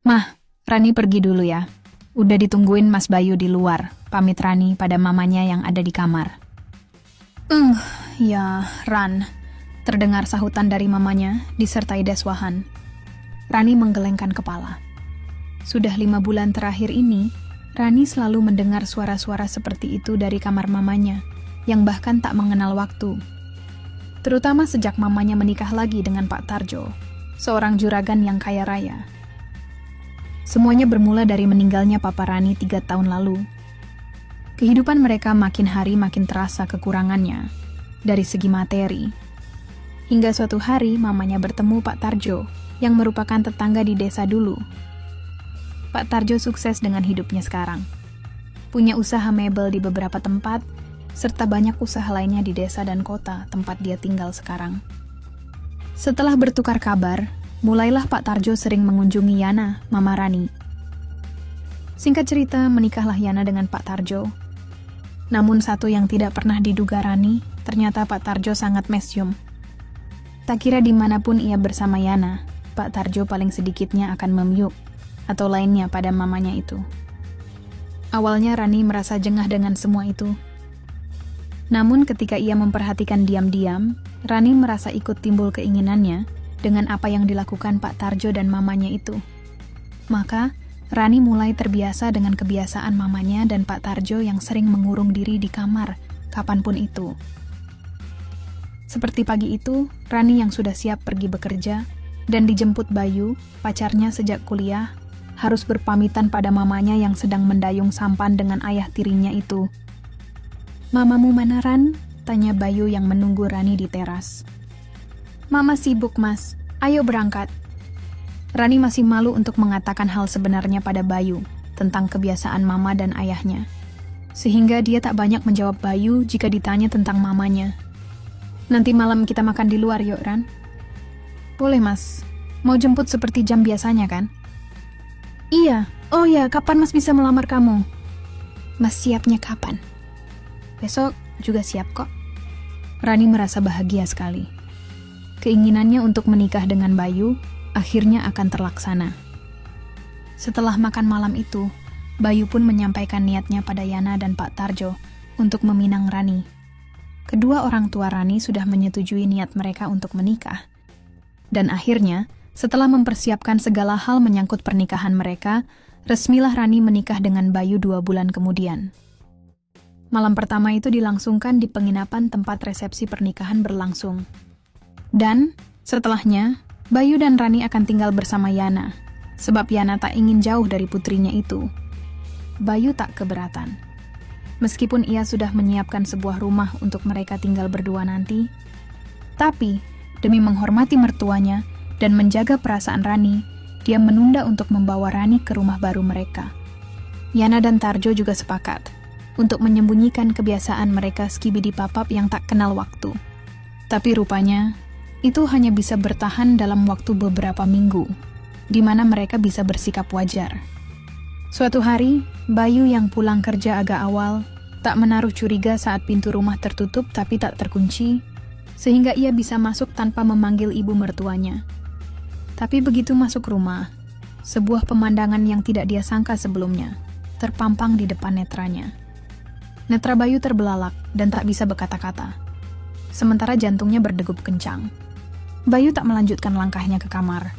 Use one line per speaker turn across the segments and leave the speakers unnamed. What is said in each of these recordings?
Mah, Rani pergi dulu ya. Udah ditungguin Mas Bayu di luar, pamit Rani pada mamanya yang ada di kamar. Ya, Ran. Terdengar sahutan dari mamanya, disertai deswahan. Rani menggelengkan kepala. Sudah 5 bulan terakhir ini, Rani selalu mendengar suara-suara seperti itu dari kamar mamanya, yang bahkan tak mengenal waktu. Terutama sejak mamanya menikah lagi dengan Pak Tarjo, seorang juragan yang kaya raya. Semuanya bermula dari meninggalnya Papa Rani 3 tahun lalu. Kehidupan mereka makin hari makin terasa kekurangannya, dari segi materi. Hingga suatu hari mamanya bertemu Pak Tarjo, yang merupakan tetangga di desa dulu. Pak Tarjo sukses dengan hidupnya sekarang. Punya usaha mebel di beberapa tempat, serta banyak usaha lainnya di desa dan kota tempat dia tinggal sekarang. Setelah bertukar kabar, mulailah Pak Tarjo sering mengunjungi Yana, Mama Rani. Singkat cerita, menikahlah Yana dengan Pak Tarjo. Namun satu yang tidak pernah diduga Rani, ternyata Pak Tarjo sangat mesyum. Tak kira dimanapun ia bersama Yana, Pak Tarjo paling sedikitnya akan memyuk, atau lainnya pada mamanya itu. Awalnya Rani merasa jengah dengan semua itu. Namun ketika ia memperhatikan diam-diam, Rani merasa ikut timbul keinginannya dengan apa yang dilakukan Pak Tarjo dan mamanya itu. Maka, Rani mulai terbiasa dengan kebiasaan mamanya dan Pak Tarjo yang sering mengurung diri di kamar, kapanpun itu. Seperti pagi itu, Rani yang sudah siap pergi bekerja, dan dijemput Bayu, pacarnya sejak kuliah, harus berpamitan pada mamanya yang sedang mendayung sampan dengan ayah tirinya itu. "Mamamu mana, Ran?" tanya Bayu yang menunggu Rani di teras. "Mama sibuk, Mas. Ayo berangkat." Rani masih malu untuk mengatakan hal sebenarnya pada Bayu tentang kebiasaan mama dan ayahnya. Sehingga dia tak banyak menjawab Bayu jika ditanya tentang mamanya. "Nanti malam kita makan di luar yuk, Ran." "Boleh, Mas. Mau jemput seperti jam biasanya, kan?" "Iya. Oh ya, kapan Mas bisa melamar kamu?" "Mas siapnya kapan?" "Besok juga siap kok." Rani merasa bahagia sekali. Keinginannya untuk menikah dengan Bayu akhirnya akan terlaksana. Setelah makan malam itu, Bayu pun menyampaikan niatnya pada Yana dan Pak Tarjo untuk meminang Rani. Kedua orang tua Rani sudah menyetujui niat mereka untuk menikah. Dan akhirnya, setelah mempersiapkan segala hal menyangkut pernikahan mereka, resmilah Rani menikah dengan Bayu 2 bulan kemudian. Malam pertama itu dilangsungkan di penginapan tempat resepsi pernikahan berlangsung. Dan, setelahnya, Bayu dan Rani akan tinggal bersama Yana, sebab Yana tak ingin jauh dari putrinya itu. Bayu tak keberatan. Meskipun ia sudah menyiapkan sebuah rumah untuk mereka tinggal berdua nanti, tapi demi menghormati mertuanya dan menjaga perasaan Rani, dia menunda untuk membawa Rani ke rumah baru mereka. Yana dan Tarjo juga sepakat untuk menyembunyikan kebiasaan mereka skibidi papap yang tak kenal waktu. Tapi rupanya, itu hanya bisa bertahan dalam waktu beberapa minggu, di mana mereka bisa bersikap wajar. Suatu hari, Bayu yang pulang kerja agak awal, tak menaruh curiga saat pintu rumah tertutup tapi tak terkunci, sehingga ia bisa masuk tanpa memanggil ibu mertuanya. Tapi begitu masuk rumah, sebuah pemandangan yang tidak dia sangka sebelumnya, terpampang di depan netranya. Netra Bayu terbelalak dan tak bisa berkata-kata, sementara jantungnya berdegup kencang. Bayu tak melanjutkan langkahnya ke kamar.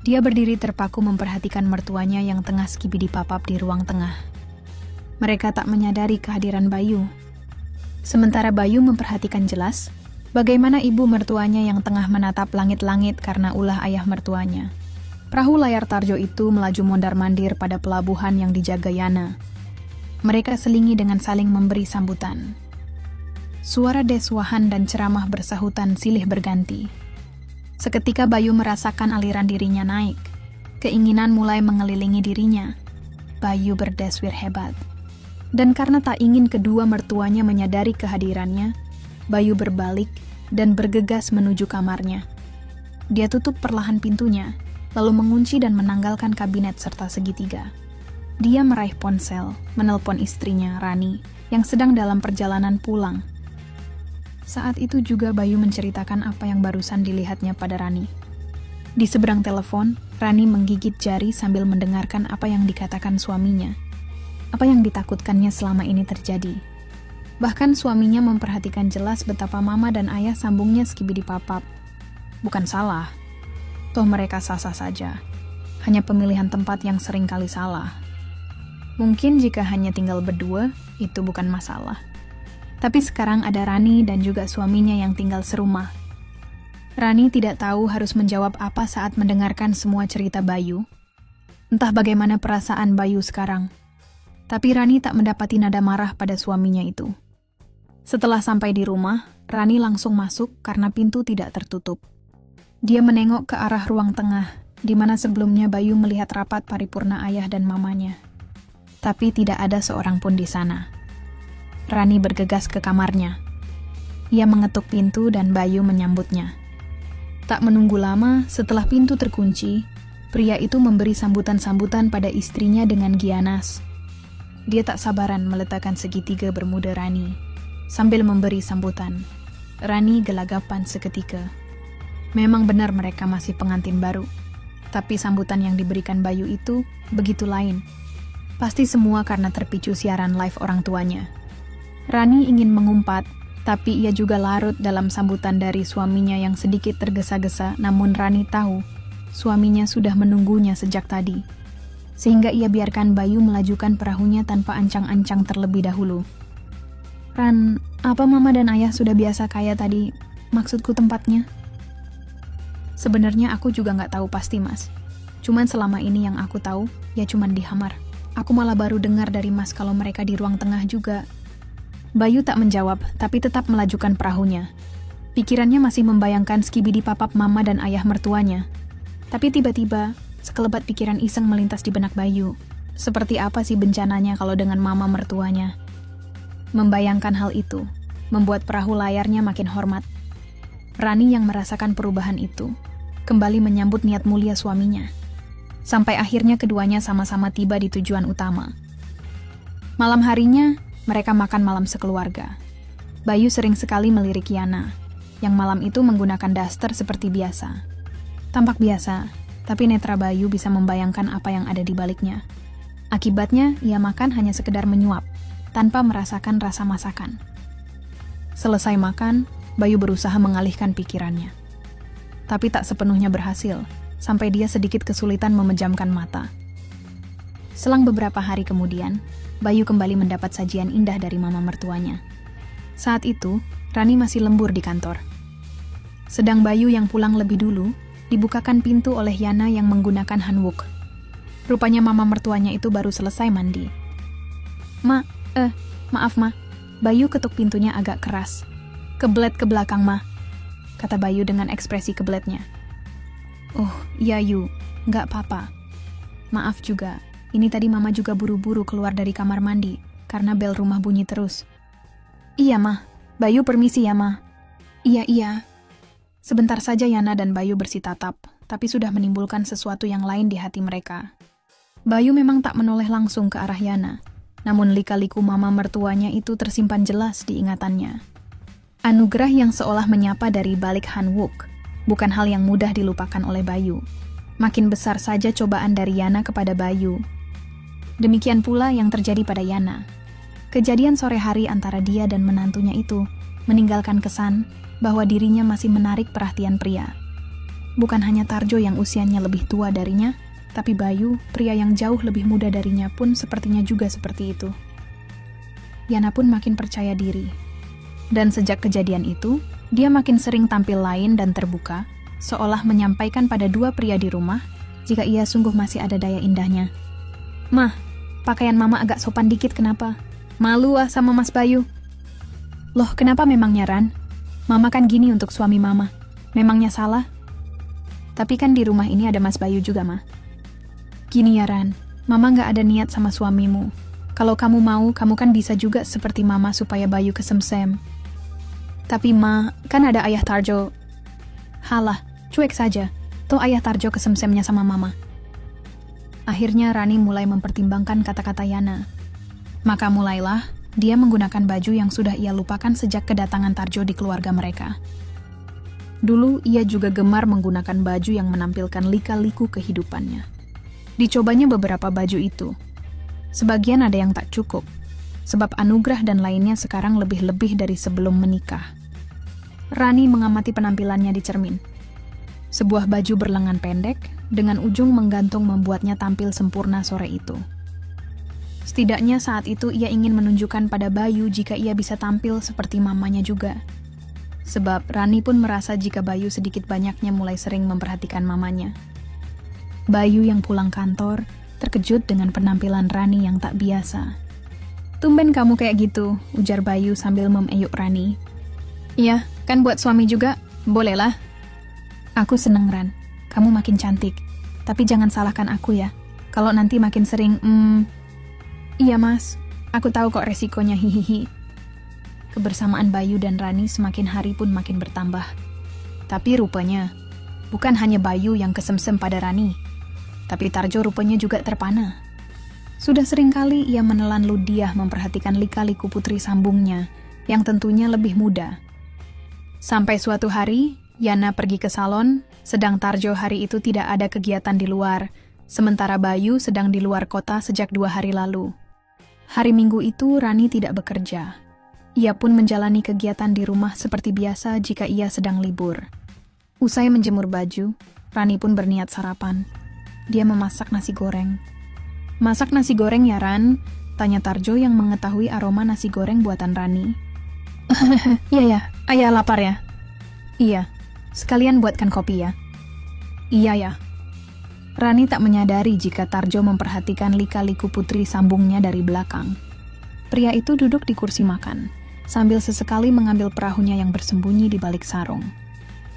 Dia berdiri terpaku memperhatikan mertuanya yang tengah skibidi papap di ruang tengah. Mereka tak menyadari kehadiran Bayu. Sementara Bayu memperhatikan jelas bagaimana ibu mertuanya yang tengah menatap langit-langit karena ulah ayah mertuanya. Perahu layar Tarjo itu melaju mondar-mandir pada pelabuhan yang dijaga Yana. Mereka selingi dengan saling memberi sambutan. Suara deswahan dan ceramah bersahutan silih berganti. Seketika Bayu merasakan aliran dirinya naik. Keinginan mulai mengelilingi dirinya. Bayu berdeswir hebat. Dan karena tak ingin kedua mertuanya menyadari kehadirannya, Bayu berbalik dan bergegas menuju kamarnya. Dia tutup perlahan pintunya, lalu mengunci dan menanggalkan kabinet serta segitiga. Dia meraih ponsel, menelpon istrinya, Rani, yang sedang dalam perjalanan pulang. Saat itu juga Bayu menceritakan apa yang barusan dilihatnya pada Rani. Di seberang telepon, Rani menggigit jari sambil mendengarkan apa yang dikatakan suaminya. Apa yang ditakutkannya selama ini terjadi. Bahkan suaminya memperhatikan jelas betapa mama dan ayah sambungnya skibidi papap. Bukan salah. Toh mereka sah-sah saja. Hanya pemilihan tempat yang sering kali salah. Mungkin jika hanya tinggal berdua, itu bukan masalah. Tapi sekarang ada Rani dan juga suaminya yang tinggal serumah. Rani tidak tahu harus menjawab apa saat mendengarkan semua cerita Bayu. Entah bagaimana perasaan Bayu sekarang. Tapi Rani tak mendapati nada marah pada suaminya itu. Setelah sampai di rumah, Rani langsung masuk karena pintu tidak tertutup. Dia menengok ke arah ruang tengah, di mana sebelumnya Bayu melihat rapat paripurna ayah dan mamanya. Tapi tidak ada seorang pun di sana. Rani bergegas ke kamarnya. Ia mengetuk pintu dan Bayu menyambutnya. Tak menunggu lama, setelah pintu terkunci, pria itu memberi sambutan-sambutan pada istrinya dengan gianas. Dia tak sabaran meletakkan segitiga bermuda Rani, sambil memberi sambutan. Rani gelagapan seketika. Memang benar mereka masih pengantin baru, tapi sambutan yang diberikan Bayu itu begitu lain. Pasti semua karena terpicu siaran live orang tuanya. Rani ingin mengumpat, tapi ia juga larut dalam sambutan dari suaminya yang sedikit tergesa-gesa, namun Rani tahu suaminya sudah menunggunya sejak tadi. Sehingga ia biarkan Bayu melajukan perahunya tanpa ancang-ancang terlebih dahulu. Ran, apa mama dan ayah sudah biasa kaya tadi? Maksudku tempatnya? Sebenarnya aku juga nggak tahu pasti, Mas. Cuman selama ini yang aku tahu, ya cuman di Hamar. Aku malah baru dengar dari Mas kalau mereka di ruang tengah juga. Bayu tak menjawab, tapi tetap melajukan perahunya. Pikirannya masih membayangkan skibidi papap mama dan ayah mertuanya. Tapi tiba-tiba, sekelebat pikiran iseng melintas di benak Bayu. Seperti apa sih bencananya kalau dengan mama mertuanya? Membayangkan hal itu, membuat perahu layarnya makin hormat. Rani yang merasakan perubahan itu, kembali menyambut niat mulia suaminya. Sampai akhirnya keduanya sama-sama tiba di tujuan utama. Malam harinya, mereka makan malam sekeluarga. Bayu sering sekali melirik Yana, yang malam itu menggunakan daster seperti biasa. Tampak biasa, tapi netra Bayu bisa membayangkan apa yang ada di baliknya. Akibatnya, ia makan hanya sekedar menyuap, tanpa merasakan rasa masakan. Selesai makan, Bayu berusaha mengalihkan pikirannya. Tapi tak sepenuhnya berhasil, sampai dia sedikit kesulitan memejamkan mata. Selang beberapa hari kemudian, Bayu kembali mendapat sajian indah dari mama mertuanya. Saat itu, Rani masih lembur di kantor. Sedang Bayu yang pulang lebih dulu, dibukakan pintu oleh Yana yang menggunakan hanbok. Rupanya mama mertuanya itu baru selesai mandi. Maaf ma, Bayu ketuk pintunya agak keras. Keblet ke belakang ma, kata Bayu dengan ekspresi kebletnya. Oh, iya Yu, nggak apa-apa. Maaf juga. Ini tadi mama juga buru-buru keluar dari kamar mandi, karena bel rumah bunyi terus. Iya, Mah. Bayu permisi ya, Mah. Iya. Sebentar saja Yana dan Bayu bersitatap, tapi sudah menimbulkan sesuatu yang lain di hati mereka. Bayu memang tak menoleh langsung ke arah Yana, namun lika-liku mama mertuanya itu tersimpan jelas di ingatannya. Anugerah yang seolah menyapa dari balik hanbok, bukan hal yang mudah dilupakan oleh Bayu. Makin besar saja cobaan dari Yana kepada Bayu. Demikian pula yang terjadi pada Yana. Kejadian sore hari antara dia dan menantunya itu meninggalkan kesan bahwa dirinya masih menarik perhatian pria. Bukan hanya Tarjo yang usianya lebih tua darinya, tapi Bayu, pria yang jauh lebih muda darinya pun sepertinya juga seperti itu. Yana pun makin percaya diri. Dan sejak kejadian itu, dia makin sering tampil lain dan terbuka, seolah menyampaikan pada dua pria di rumah jika ia sungguh masih ada daya indahnya. Mah, pakaian mama agak sopan dikit kenapa? Malu sama Mas Bayu. Loh, kenapa memangnya Ran? Mama kan gini untuk suami mama. Memangnya salah? Tapi kan di rumah ini ada Mas Bayu juga, Ma. Gini ya Ran, mama gak ada niat sama suamimu. Kalau kamu mau, kamu kan bisa juga seperti mama supaya Bayu kesemsem. Tapi Ma, kan ada ayah Tarjo. Halah, cuek saja. Toh ayah Tarjo kesemsemnya sama mama. Akhirnya Rani mulai mempertimbangkan kata-kata Yana. Maka mulailah dia menggunakan baju yang sudah ia lupakan sejak kedatangan Tarjo di keluarga mereka. Dulu ia juga gemar menggunakan baju yang menampilkan lika-liku kehidupannya. Dicobanya beberapa baju itu. Sebagian ada yang tak cukup, sebab anugerah dan lainnya sekarang lebih-lebih dari sebelum menikah. Rani mengamati penampilannya di cermin. Sebuah baju berlengan pendek dengan ujung menggantung membuatnya tampil sempurna sore itu. Setidaknya saat itu ia ingin menunjukkan pada Bayu jika ia bisa tampil seperti mamanya juga. Sebab Rani pun merasa jika Bayu sedikit banyaknya mulai sering memperhatikan mamanya. Bayu yang pulang kantor terkejut dengan penampilan Rani yang tak biasa. "Tumben kamu kayak gitu," ujar Bayu sambil memeyuk Rani. "Iya, kan buat suami juga, bolehlah." "Aku seneng, Ran. Kamu makin cantik. Tapi jangan salahkan aku ya. Kalau nanti makin sering, Iya mas, aku tahu kok resikonya, hihihi." Kebersamaan Bayu dan Rani semakin hari pun makin bertambah. Tapi rupanya, bukan hanya Bayu yang kesemsem pada Rani, tapi Tarjo rupanya juga terpana. Sudah seringkali ia menelan ludiah memperhatikan lika-liku putri sambungnya, yang tentunya lebih muda. Sampai suatu hari, Yana pergi ke salon, sedang Tarjo hari itu tidak ada kegiatan di luar, sementara Bayu sedang di luar kota sejak 2 hari lalu. Hari Minggu itu Rani tidak bekerja. Ia pun menjalani kegiatan di rumah seperti biasa jika ia sedang libur. Usai menjemur baju, Rani pun berniat sarapan. Dia memasak nasi goreng. "Masak nasi goreng ya, Ran?" tanya Tarjo yang mengetahui aroma nasi goreng buatan Rani. "Iya ya, ayah lapar ya?" "Iya, sekalian buatkan kopi ya." "Iya ya." Rani tak menyadari jika Tarjo memperhatikan lika-liku putri sambungnya dari belakang. Pria itu duduk di kursi makan, sambil sesekali mengambil perahunya yang bersembunyi di balik sarung.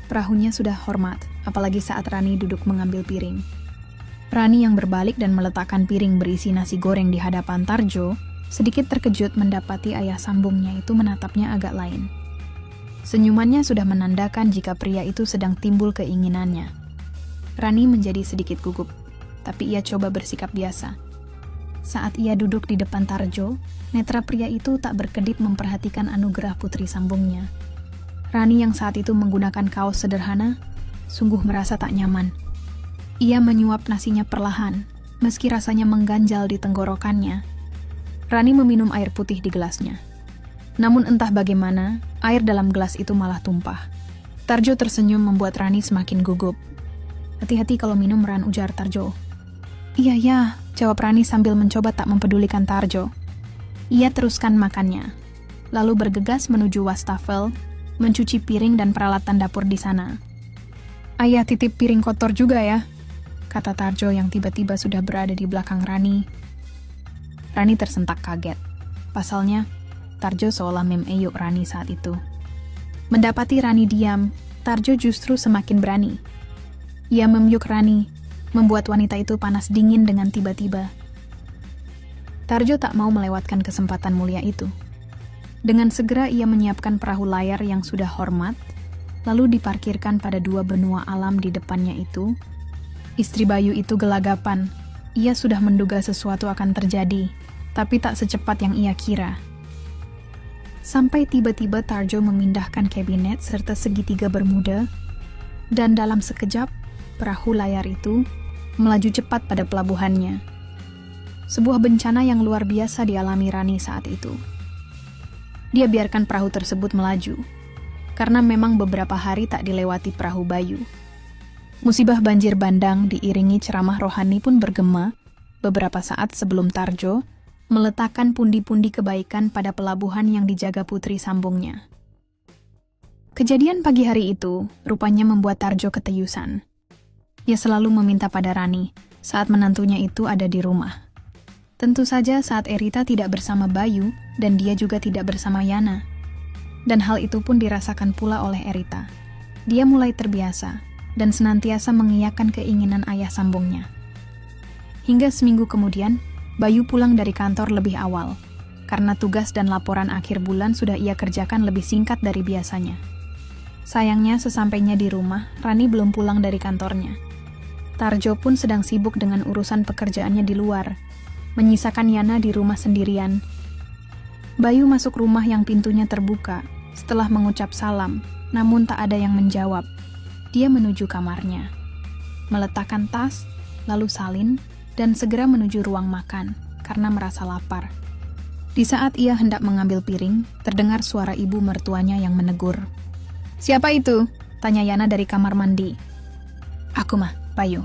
Perahunya sudah hormat, apalagi saat Rani duduk mengambil piring. Rani yang berbalik dan meletakkan piring berisi nasi goreng di hadapan Tarjo, sedikit terkejut mendapati ayah sambungnya itu menatapnya agak lain. Senyumannya sudah menandakan jika pria itu sedang timbul keinginannya. Rani menjadi sedikit gugup, tapi ia coba bersikap biasa. Saat ia duduk di depan Tarjo, netra pria itu tak berkedip memperhatikan anugerah putri sambungnya. Rani yang saat itu menggunakan kaos sederhana, sungguh merasa tak nyaman. Ia menyuap nasinya perlahan, meski rasanya mengganjal di tenggorokannya. Rani meminum air putih di gelasnya. Namun entah bagaimana, air dalam gelas itu malah tumpah. Tarjo tersenyum membuat Rani semakin gugup. "Hati-hati kalau minum, Ran," ujar Tarjo. "Iya ya," jawab Rani sambil mencoba tak mempedulikan Tarjo. Ia teruskan makannya, lalu bergegas menuju wastafel, mencuci piring dan peralatan dapur di sana. "Ayah titip piring kotor juga ya," kata Tarjo yang tiba-tiba sudah berada di belakang Rani. Rani tersentak kaget. Pasalnya, Tarjo seolah memeyuk Rani saat itu. Mendapati Rani diam, Tarjo justru semakin berani. Ia memyuk Rani, membuat wanita itu panas dingin dengan tiba-tiba. Tarjo tak mau melewatkan kesempatan mulia itu. Dengan segera ia menyiapkan perahu layar yang sudah hormat, lalu diparkirkan pada 2 benua alam di depannya itu. Istri Bayu itu gelagapan. Ia sudah menduga sesuatu akan terjadi, tapi tak secepat yang ia kira. Sampai tiba-tiba Tarjo memindahkan kabinet serta segitiga bermuda, dan dalam sekejap, perahu layar itu melaju cepat pada pelabuhannya. Sebuah bencana yang luar biasa dialami Rani saat itu. Dia biarkan perahu tersebut melaju, karena memang beberapa hari tak dilewati perahu Bayu. Musibah banjir bandang diiringi ceramah rohani pun bergema beberapa saat sebelum Tarjo meletakkan pundi-pundi kebaikan pada pelabuhan yang dijaga putri sambungnya. Kejadian pagi hari itu rupanya membuat Tarjo keteyusan. Ia selalu meminta pada Rani saat menantunya itu ada di rumah. Tentu saja saat Erita tidak bersama Bayu dan dia juga tidak bersama Yana. Dan hal itu pun dirasakan pula oleh Erita. Dia mulai terbiasa dan senantiasa mengiyakan keinginan ayah sambungnya. Hingga seminggu kemudian, Bayu pulang dari kantor lebih awal, karena tugas dan laporan akhir bulan sudah ia kerjakan lebih singkat dari biasanya. Sayangnya sesampainya di rumah, Rani belum pulang dari kantornya. Tarjo pun sedang sibuk dengan urusan pekerjaannya di luar, menyisakan Yana di rumah sendirian. Bayu masuk rumah yang pintunya terbuka setelah mengucap salam, namun tak ada yang menjawab. Dia menuju kamarnya, meletakkan tas, lalu salin, dan segera menuju ruang makan karena merasa lapar. Di saat ia hendak mengambil piring, terdengar suara ibu mertuanya yang menegur. "Siapa itu?" tanya Yana dari kamar mandi. "Aku mah, Bayu."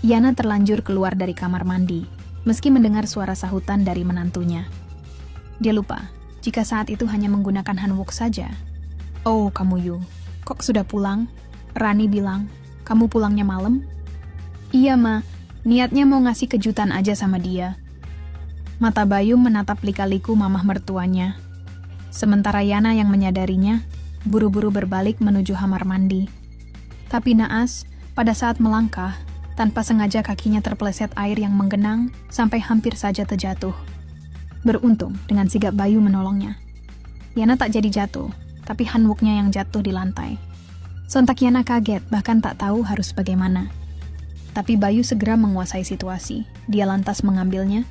Yana terlanjur keluar dari kamar mandi, meski mendengar suara sahutan dari menantunya. Dia lupa jika saat itu hanya menggunakan hanwok saja. "Oh, kamu Yu, kok sudah pulang?" Rani bilang, "Kamu pulangnya malam?" "Iya, Ma. Niatnya mau ngasih kejutan aja sama dia." Mata Bayu menatap lika-liku mamah mertuanya. Sementara Yana yang menyadarinya, buru-buru berbalik menuju kamar mandi. Tapi naas, pada saat melangkah, tanpa sengaja kakinya terpeleset air yang menggenang sampai hampir saja terjatuh. Beruntung dengan sigap Bayu menolongnya. Yana tak jadi jatuh, tapi hanwoknya yang jatuh di lantai. Sontak Yana kaget, bahkan tak tahu harus bagaimana. Tapi Bayu segera menguasai situasi. Dia lantas mengambilnya,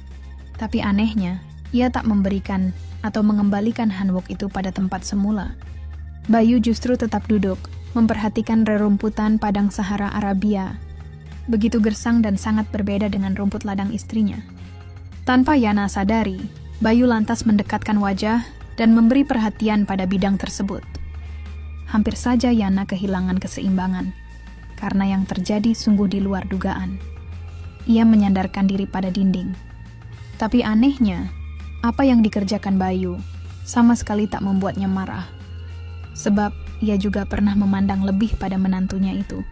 tapi anehnya, ia tak memberikan atau mengembalikan hanwok itu pada tempat semula. Bayu justru tetap duduk, memperhatikan rerumputan padang Sahara Arabia. Begitu gersang dan sangat berbeda dengan rumput ladang istrinya. Tanpa Yana sadari, Bayu lantas mendekatkan wajah dan memberi perhatian pada bidang tersebut. Hampir saja Yana kehilangan keseimbangan, karena yang terjadi sungguh di luar dugaan. Ia menyandarkan diri pada dinding. Tapi anehnya, apa yang dikerjakan Bayu sama sekali tak membuatnya marah. Sebab ia juga pernah memandang lebih pada menantunya itu.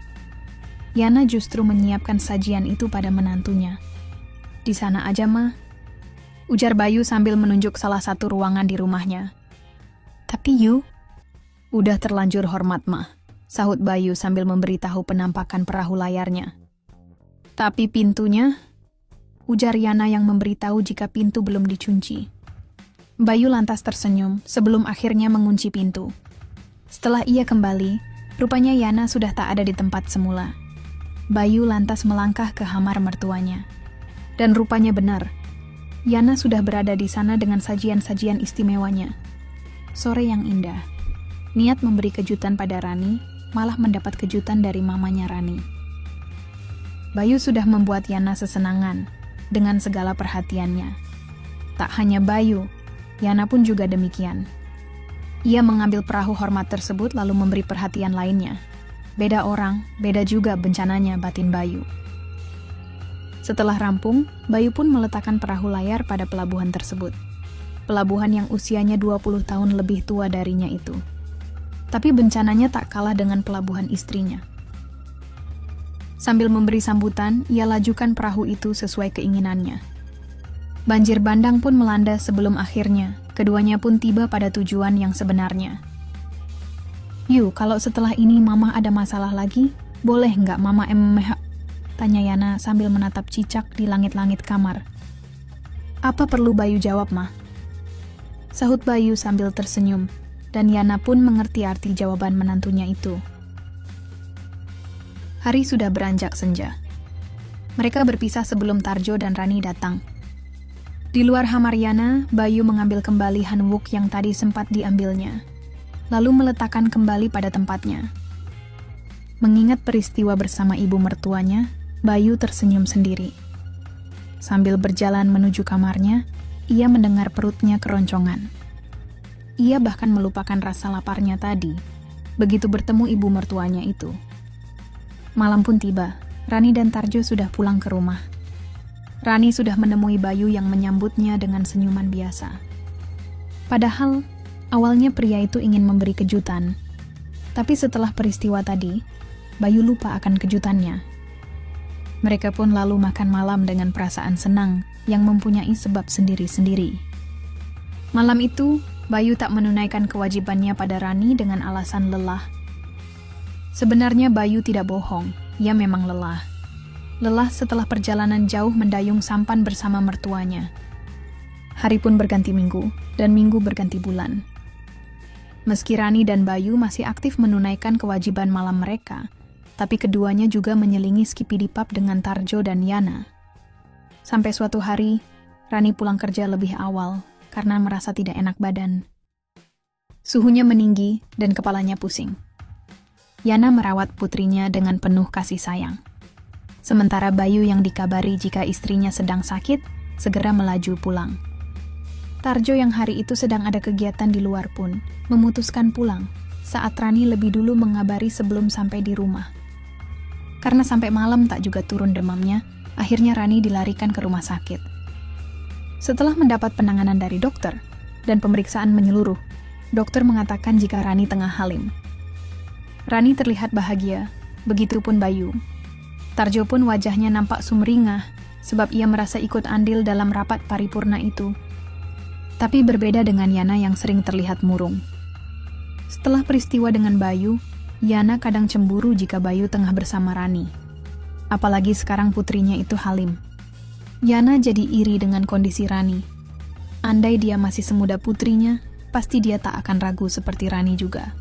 Yana justru menyiapkan sajian itu pada menantunya. "Di sana aja, Ma," ujar Bayu sambil menunjuk salah satu ruangan di rumahnya. "Tapi Yu..." "Udah terlanjur hormat, Ma," sahut Bayu sambil memberitahu penampakan perahu layarnya. "Tapi pintunya..." ujar Yana yang memberitahu jika pintu belum dikunci. Bayu lantas tersenyum sebelum akhirnya mengunci pintu. Setelah ia kembali, rupanya Yana sudah tak ada di tempat semula. Bayu lantas melangkah ke kamar mertuanya. Dan rupanya benar, Yana sudah berada di sana dengan sajian-sajian istimewanya. Sore yang indah. Niat memberi kejutan pada Rani, malah mendapat kejutan dari mamanya Rani. Bayu sudah membuat Yana sesenangan dengan segala perhatiannya. Tak hanya Bayu, Yana pun juga demikian. Ia mengambil perahu hormat tersebut lalu memberi perhatian lainnya. Beda orang, beda juga bencananya batin Bayu. Setelah rampung, Bayu pun meletakkan perahu layar pada pelabuhan tersebut. Pelabuhan yang usianya 20 tahun lebih tua darinya itu. Tapi bencananya tak kalah dengan pelabuhan istrinya. Sambil memberi sambutan, ia lajukan perahu itu sesuai keinginannya. Banjir bandang pun melanda sebelum akhirnya, keduanya pun tiba pada tujuan yang sebenarnya. "Yu, kalau setelah ini Mama ada masalah lagi, boleh nggak Mama tanya Yana sambil menatap cicak di langit-langit kamar. "Apa perlu Bayu jawab, Ma?" sahut Bayu sambil tersenyum. Dan Yana pun mengerti arti jawaban menantunya itu. Hari sudah beranjak senja. Mereka berpisah sebelum Tarjo dan Rani datang. Di luar kamar Yana, Bayu mengambil kembali hanwok yang tadi sempat diambilnya, lalu meletakkan kembali pada tempatnya. Mengingat peristiwa bersama ibu mertuanya, Bayu tersenyum sendiri. Sambil berjalan menuju kamarnya, ia mendengar perutnya keroncongan. Ia bahkan melupakan rasa laparnya tadi, begitu bertemu ibu mertuanya itu. Malam pun tiba, Rani dan Tarjo sudah pulang ke rumah. Rani sudah menemui Bayu yang menyambutnya dengan senyuman biasa. Padahal, awalnya pria itu ingin memberi kejutan. Tapi setelah peristiwa tadi, Bayu lupa akan kejutannya. Mereka pun lalu makan malam dengan perasaan senang yang mempunyai sebab sendiri-sendiri. Malam itu, Bayu tak menunaikan kewajibannya pada Rani dengan alasan lelah. Sebenarnya Bayu tidak bohong, ia memang lelah. Lelah setelah perjalanan jauh mendayung sampan bersama mertuanya. Hari pun berganti minggu, dan minggu berganti bulan. Meski Rani dan Bayu masih aktif menunaikan kewajiban malam mereka, tapi keduanya juga menyelingi skipidipap dengan Tarjo dan Yana. Sampai suatu hari, Rani pulang kerja lebih awal, karena merasa tidak enak badan. Suhunya meninggi dan kepalanya pusing. Yana merawat putrinya dengan penuh kasih sayang. Sementara Bayu yang dikabari jika istrinya sedang sakit, segera melaju pulang. Tarjo yang hari itu sedang ada kegiatan di luar pun, memutuskan pulang, saat Rani lebih dulu mengabari sebelum sampai di rumah. Karena sampai malam tak juga turun demamnya, akhirnya Rani dilarikan ke rumah sakit. Setelah mendapat penanganan dari dokter, dan pemeriksaan menyeluruh, dokter mengatakan jika Rani tengah halim. Rani terlihat bahagia, begitupun Bayu. Tarjo pun wajahnya nampak sumringah, sebab ia merasa ikut andil dalam rapat paripurna itu. Tapi berbeda dengan Yana yang sering terlihat murung. Setelah peristiwa dengan Bayu, Yana kadang cemburu jika Bayu tengah bersama Rani. Apalagi sekarang putrinya itu halim. Yana jadi iri dengan kondisi Rani. Andai dia masih semuda putrinya, pasti dia tak akan ragu seperti Rani juga.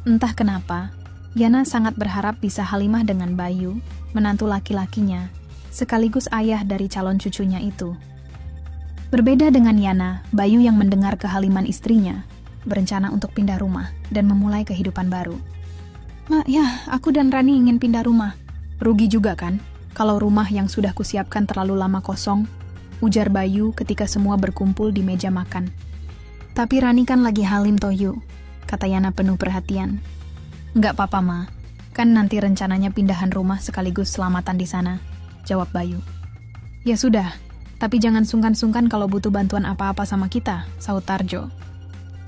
Entah kenapa, Yana sangat berharap bisa halimah dengan Bayu, menantu laki-lakinya, sekaligus ayah dari calon cucunya itu. Berbeda dengan Yana, Bayu yang mendengar kehaliman istrinya, berencana untuk pindah rumah dan memulai kehidupan baru. "Ma, ya, aku dan Rani ingin pindah rumah. Rugi juga kan, kalau rumah yang sudah kusiapkan terlalu lama kosong," ujar Bayu ketika semua berkumpul di meja makan. "Tapi Rani kan lagi halim Toyu," kata Yana penuh perhatian. "Nggak apa-apa, Ma. Kan nanti rencananya pindahan rumah sekaligus selamatan di sana," jawab Bayu. "Ya sudah, tapi jangan sungkan-sungkan kalau butuh bantuan apa-apa sama kita," sahut Tarjo.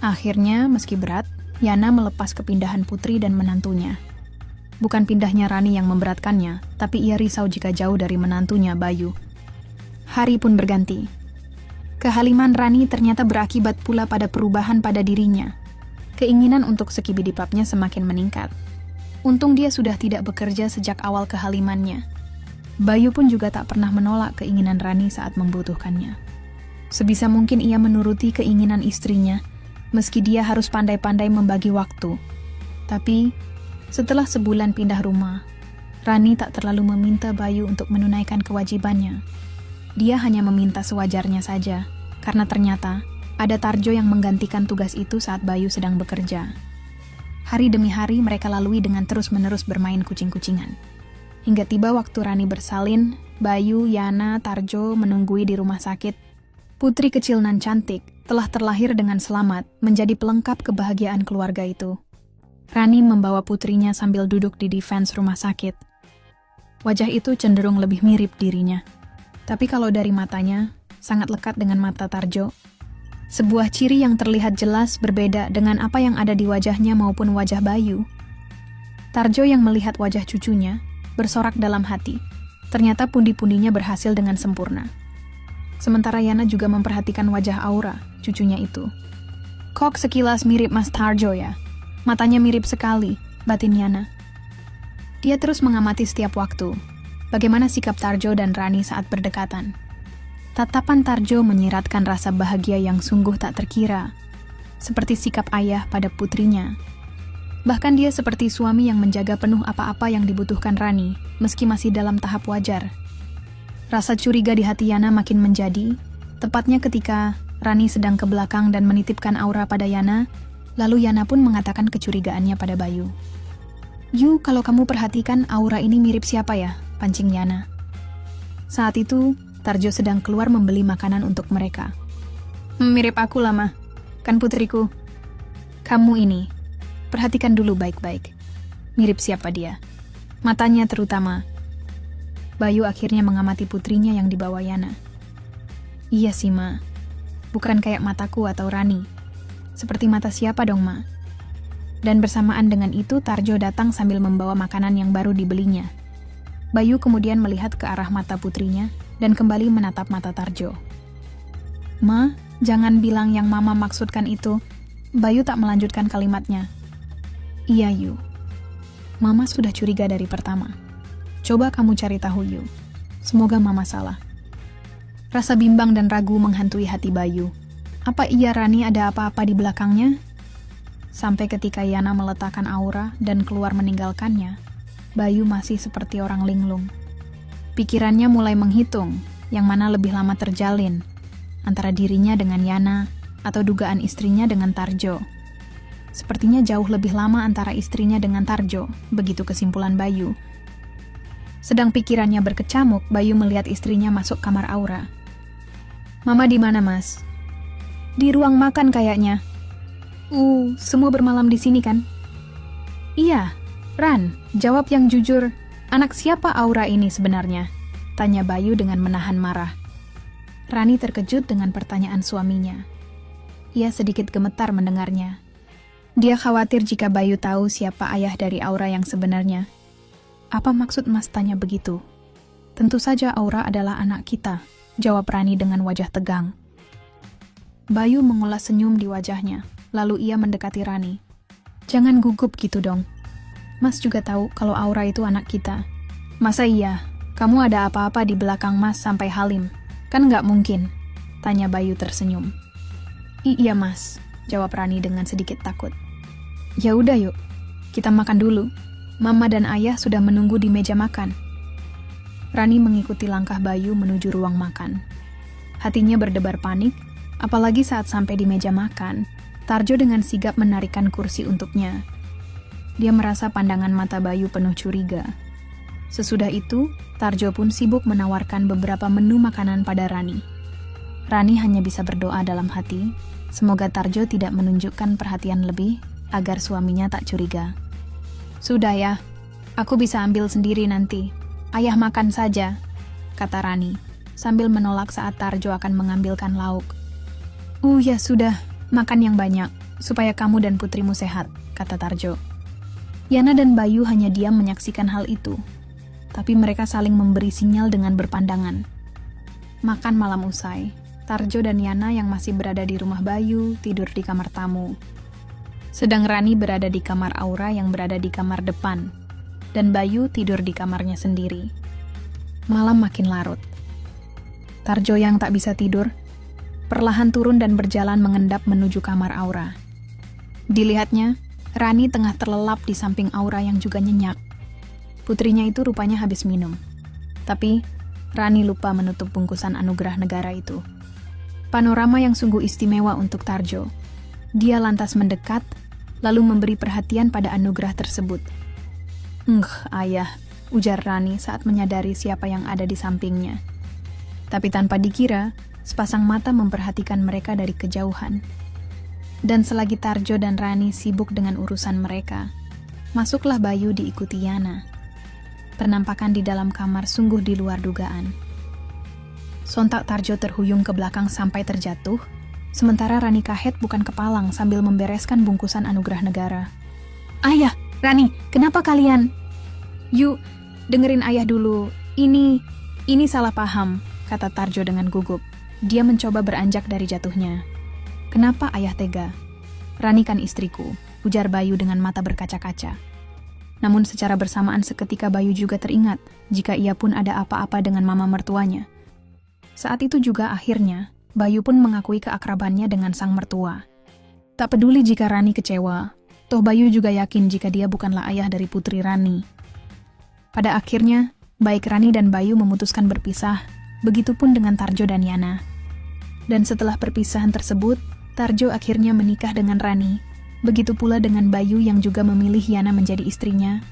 Akhirnya, meski berat, Yana melepas kepindahan putri dan menantunya. Bukan pindahnya Rani yang memberatkannya, tapi ia risau jika jauh dari menantunya, Bayu. Hari pun berganti. Kehaliman Rani ternyata berakibat pula pada perubahan pada dirinya. Keinginan untuk skibidipapnya semakin meningkat. Untung dia sudah tidak bekerja sejak awal kehalimannya. Bayu pun juga tak pernah menolak keinginan Rani saat membutuhkannya. Sebisa mungkin ia menuruti keinginan istrinya, meski dia harus pandai-pandai membagi waktu. Tapi, setelah sebulan pindah rumah, Rani tak terlalu meminta Bayu untuk menunaikan kewajibannya. Dia hanya meminta sewajarnya saja, karena ternyata ada Tarjo yang menggantikan tugas itu saat Bayu sedang bekerja. Hari demi hari mereka lalui dengan terus-menerus bermain kucing-kucingan. Hingga tiba waktu Rani bersalin, Bayu, Yana, Tarjo menunggui di rumah sakit. Putri kecil nan cantik telah terlahir dengan selamat, menjadi pelengkap kebahagiaan keluarga itu. Rani membawa putrinya sambil duduk di defense rumah sakit. Wajah itu cenderung lebih mirip dirinya. Tapi kalau dari matanya, sangat lekat dengan mata Tarjo. Sebuah ciri yang terlihat jelas berbeda dengan apa yang ada di wajahnya maupun wajah Bayu. Tarjo yang melihat wajah cucunya, bersorak dalam hati. Ternyata pundi-pundinya berhasil dengan sempurna. Sementara Yana juga memperhatikan wajah Aura, cucunya itu. "Kok sekilas mirip Mas Tarjo ya? Matanya mirip sekali," batin Yana. Dia terus mengamati setiap waktu, bagaimana sikap Tarjo dan Rani saat berdekatan. Tatapan Tarjo menyiratkan rasa bahagia yang sungguh tak terkira, seperti sikap ayah pada putrinya. Bahkan dia seperti suami yang menjaga penuh apa-apa yang dibutuhkan Rani, meski masih dalam tahap wajar. Rasa curiga di hati Yana makin menjadi, tepatnya ketika Rani sedang ke belakang dan menitipkan Aura pada Yana, lalu Yana pun mengatakan kecurigaannya pada Bayu. "Yu, kalau kamu perhatikan Aura ini mirip siapa ya?" pancing Yana. Saat itu, Tarjo sedang keluar membeli makanan untuk mereka. "Mirip aku lah, Ma. Kan putriku." "Kamu ini, perhatikan dulu baik-baik. Mirip siapa dia? Matanya terutama." Bayu akhirnya mengamati putrinya yang dibawa Yana. "Iya sih, Ma. Bukan kayak mataku atau Rani. Seperti mata siapa dong, Ma?" Dan bersamaan dengan itu, Tarjo datang sambil membawa makanan yang baru dibelinya. Bayu kemudian melihat ke arah mata putrinya, dan kembali menatap mata Tarjo. "Ma, jangan bilang yang Mama maksudkan itu." Bayu tak melanjutkan kalimatnya. "Iya, Yu. Mama sudah curiga dari pertama. Coba kamu cari tahu, Yu. Semoga Mama salah." Rasa bimbang dan ragu menghantui hati Bayu. Apa iya Rani ada apa-apa di belakangnya? Sampai ketika Yana meletakkan Aura dan keluar meninggalkannya, Bayu masih seperti orang linglung. Pikirannya mulai menghitung yang mana lebih lama terjalin, antara dirinya dengan Yana atau dugaan istrinya dengan Tarjo. Sepertinya jauh lebih lama antara istrinya dengan Tarjo, begitu kesimpulan Bayu. Sedang pikirannya berkecamuk, Bayu melihat istrinya masuk kamar Aura. "Mama di mana, Mas?" "Di ruang makan kayaknya." Semua bermalam di sini kan?" "Iya." "Ran, jawab yang jujur. Anak siapa Aura ini sebenarnya?" tanya Bayu dengan menahan marah. Rani terkejut dengan pertanyaan suaminya. Ia sedikit gemetar mendengarnya. Dia khawatir jika Bayu tahu siapa ayah dari Aura yang sebenarnya. "Apa maksud Mas tanya begitu?" "Tentu saja Aura adalah anak kita," jawab Rani dengan wajah tegang. Bayu mengulas senyum di wajahnya, lalu ia mendekati Rani. "Jangan gugup gitu dong. Mas juga tahu kalau Aura itu anak kita." "Masa iya? Kamu ada apa-apa di belakang Mas sampai Halim? Kan nggak mungkin," tanya Bayu tersenyum. "Iya Mas," jawab Rani dengan sedikit takut. "Ya udah yuk, kita makan dulu. Mama dan Ayah sudah menunggu di meja makan." Rani mengikuti langkah Bayu menuju ruang makan. Hatinya berdebar panik, apalagi saat sampai di meja makan, Tarjo dengan sigap menarikkan kursi untuknya. Dia merasa pandangan mata Bayu penuh curiga. Sesudah itu, Tarjo pun sibuk menawarkan beberapa menu makanan pada Rani. Rani hanya bisa berdoa dalam hati, semoga Tarjo tidak menunjukkan perhatian lebih agar suaminya tak curiga. "Sudah ya, aku bisa ambil sendiri nanti. Ayah makan saja," kata Rani, sambil menolak saat Tarjo akan mengambilkan lauk. Ya sudah, makan yang banyak, supaya kamu dan putrimu sehat," kata Tarjo. Yana dan Bayu hanya diam menyaksikan hal itu, tapi mereka saling memberi sinyal dengan berpandangan. Makan malam usai, Tarjo dan Yana yang masih berada di rumah Bayu tidur di kamar tamu. Sedang Rani berada di kamar Aura yang berada di kamar depan, dan Bayu tidur di kamarnya sendiri. Malam makin larut. Tarjo yang tak bisa tidur, perlahan turun dan berjalan mengendap menuju kamar Aura. Dilihatnya, Rani tengah terlelap di samping Aura yang juga nyenyak. Putrinya itu rupanya habis minum. Tapi, Rani lupa menutup bungkusan anugerah negara itu. Panorama yang sungguh istimewa untuk Tarjo. Dia lantas mendekat, lalu memberi perhatian pada anugerah tersebut. Ayah," ujar Rani saat menyadari siapa yang ada di sampingnya. Tapi tanpa dikira, sepasang mata memperhatikan mereka dari kejauhan. Dan selagi Tarjo dan Rani sibuk dengan urusan mereka, masuklah Bayu diikuti Yana. Penampakan di dalam kamar sungguh di luar dugaan. Sontak Tarjo terhuyung ke belakang sampai terjatuh, sementara Rani kahet bukan kepalang sambil membereskan bungkusan anugerah negara. "Ayah, Rani, kenapa kalian?" "Yuk, dengerin ayah dulu. Ini salah paham," kata Tarjo dengan gugup. Dia mencoba beranjak dari jatuhnya. "Kenapa ayah tega?" "Rani kan istriku," ujar Bayu dengan mata berkaca-kaca. Namun secara bersamaan seketika Bayu juga teringat jika ia pun ada apa-apa dengan mama mertuanya. Saat itu juga akhirnya, Bayu pun mengakui keakrabannya dengan sang mertua. Tak peduli jika Rani kecewa, toh Bayu juga yakin jika dia bukanlah ayah dari putri Rani. Pada akhirnya, baik Rani dan Bayu memutuskan berpisah, begitupun dengan Tarjo dan Yana. Dan setelah perpisahan tersebut, Tarjo akhirnya menikah dengan Rani. Begitu pula dengan Bayu yang juga memilih Yana menjadi istrinya.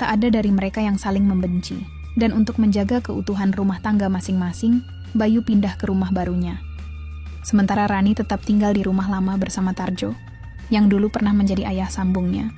Tak ada dari mereka yang saling membenci. Dan untuk menjaga keutuhan rumah tangga masing-masing, Bayu pindah ke rumah barunya. Sementara Rani tetap tinggal di rumah lama bersama Tarjo, yang dulu pernah menjadi ayah sambungnya.